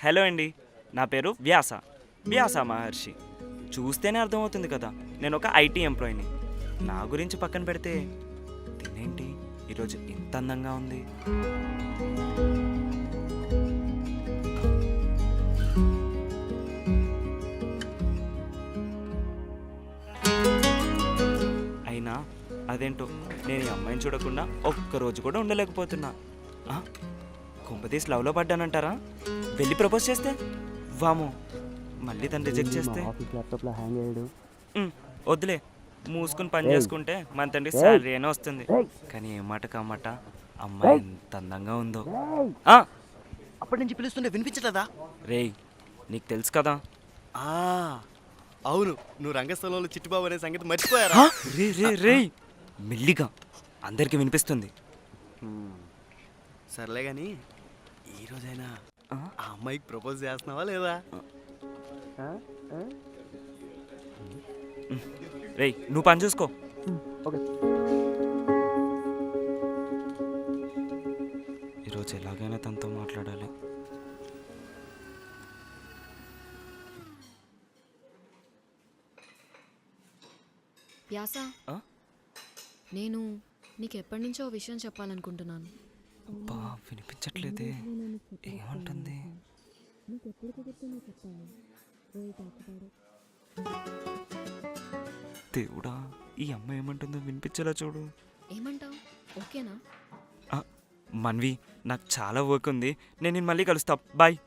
Hello అండి, నా పేరు వ్యాస మహర్షి. చూస్తేనే అర్థమవుతుంది కదా, నేను ఒక ఐటీ ఎంప్లాయీని. నా గురించి పక్కన పెడితే తినేంటి ఈరోజు ఇంత అందంగా ఉంది? అయినా అదేంటో నేను ఈ అమ్మాయిని చూడకుండా ఒక్కరోజు కూడా ఉండలేకపోతున్నా. కొంపతీసి లవ్లో పడ్డానంటారా? వెళ్ళి ప్రపోజ్ చేస్తే వాము, మళ్ళీ తను రిజెక్ట్ చేస్తే వద్దులే, మూసుకుని పని చేసుకుంటే మన తండ్రి శాలరీ అయినా వస్తుంది. కానీ ఏ మాట కామాట అమ్మాయి ఎంత అందంగా ఉందో. అప్పటి నుంచి పిలుస్తుంటే వినిపించలేదా? రేయ్, నీకు తెలుసు కదా. అవును, నువ్వు రంగస్థలంలో చిట్టుబాబు అనే సంగతి మర్చిపోయారా? రే మెల్లిగా, అందరికి వినిపిస్తుంది. సర్లే గాని ఈ రోజైనా ఆ అమ్మాయికి ప్రపోజ్ చేస్తున్నావా లేదా? రేయ్, నువ్వు పని చూసుకో. ఈరోజు ఎలాగైనా తనతో మాట్లాడాలి. వ్యాస, నేను నీకు ఎప్పటి నుంచో ఓ విషయం చెప్పాలనుకుంటున్నాను. అబ్బా, వినిపించట్లేదే, ఏమంటుంది? దేవుడా, ఈ అమ్మాయి ఏమంటుందో వినిపించేలా చూడు. ఏమంటావు? ఓకేనా? మన్వి, నాకు చాలా వర్క్ ఉంది, నేను నిన్ను మళ్ళీ కలుస్తా. బాయ్.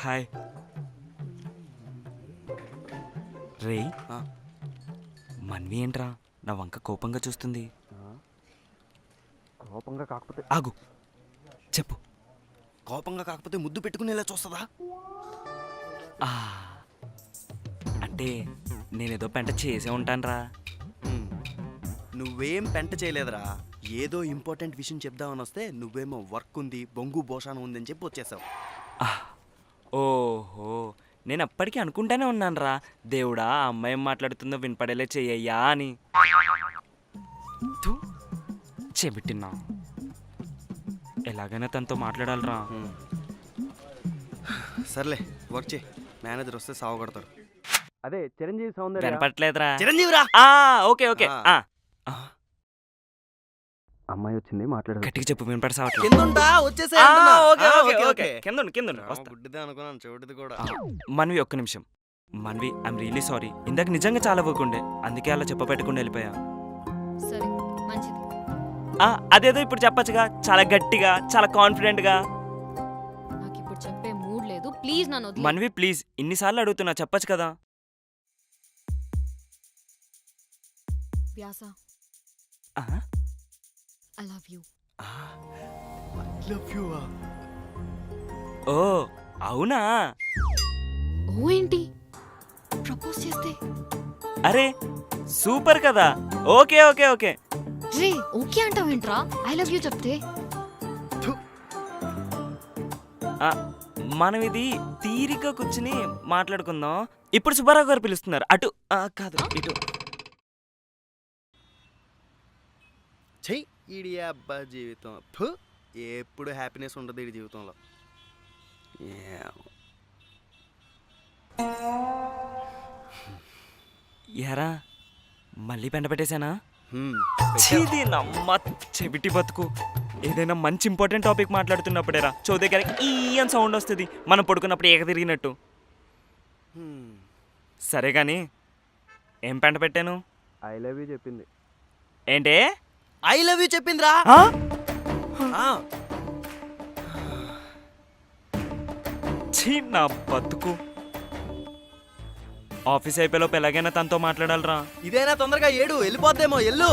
హాయ్. రే, మన్వి ఏంట్రా నా వంక కోపంగా చూస్తుంది? కోపంగా కాకపోతే ఆగు, చెప్పు. కోపంగా కాకపోతే ముద్దు పెట్టుకునేలా చూస్తుందా? అంటే నేనేదో పెంట చేసే ఉంటానురా. నువ్వేం పెంట చేయలేదురా, ఏదో ఇంపార్టెంట్ విషయం చెప్దామని వస్తే నువ్వేమో వర్క్ ఉంది, బొంగు బోషానం ఉందని చెప్పి వచ్చేసావు. ఓహో, నేను అప్పటికీ అనుకుంటానే ఉన్నాను రా, దేవుడా ఆ అమ్మాయి ఏం మాట్లాడుతుందో వినపడేలే చెయ్యయ్యా అని. చెబిట్టినా ఎలాగైనా తనతో మాట్లాడాలరా. సర్లే, వర్క్ చేయి, మేనేజర్ వస్తే సావగొడతాడు. అదే చిరంజీవి సౌందర్య. వినపట్లేదురా. చిరంజీవిరా. Okay okay. అమ్మాయి వచ్చింది, మాట్లాడు. గట్టిగా చెప్పు, వినపడసావట్లేదు. మన్వి, ఒక్క నిమిషం. Manvi, I'm really sorry. ఇందాక నిజంగా చాలా వర్క్ ఉండే, అందుకే అలా చెప్పబెట్టకుండా వెళ్ళిపోయా. సరే, మంచిది. అదేదో ఇప్పుడు చెప్పచ్చుగా, చాలా గట్టిగా, చాలా కాన్ఫిడెంట్ గా. నాకు ఇప్పుడు చెప్పే మూడ్ లేదు, ప్లీజ్ నన్ను వదిలేయ్. మన్వి ప్లీజ్, ఇన్నిసార్లు అడుగుతున్నా, చెప్పచ్చు కదా. వ్యాస, I love you. Love you. ఓ అవునా? ఓ ఏంటి? ప్రపోజ్ చేస్తే? అరే సూపర్ కదా. Okay okay okay. రే, ఓకే అంటావేంట్రా? ఐ లవ్ యూ చెప్తే. మనం ఇది తీరిగ్గా కూర్చుని మాట్లాడుకుందాం. ఇప్పుడు సుబ్బారావు గారు పిలుస్తున్నారు, అటు కాదు ఇటు. చెయ్యి, ఈడి అబ్బా జీవితం ఎప్పుడు హ్యాపీనెస్ ఉండదు ఈ జీవితంలో. ఎరా, మళ్ళీ పెంట పెట్టేశానా? చెవిటి బతుకు. ఏదైనా మంచి ఇంపార్టెంట్ టాపిక్ మాట్లాడుతున్నప్పుడేరా చౌ దగ్గర ఈ అని సౌండ్ వస్తుంది, మనం పడుకున్నప్పుడు ఏక తిరిగినట్టు. సరే కానీ ఏం పెంట పెట్టాను? ఐ లవ్ యూ చెప్పింది. ఏంటే? ఐ లవ్ యూ చెప్పిందిరా. నా బతుకు. ఆఫీస్ అయిపోయేలోపు ఎలాగైనా తనతో మాట్లాడాలరా. ఇదేనా తొందరగా ఏడు, వెళ్ళిపోద్దేమో. ఎల్లు.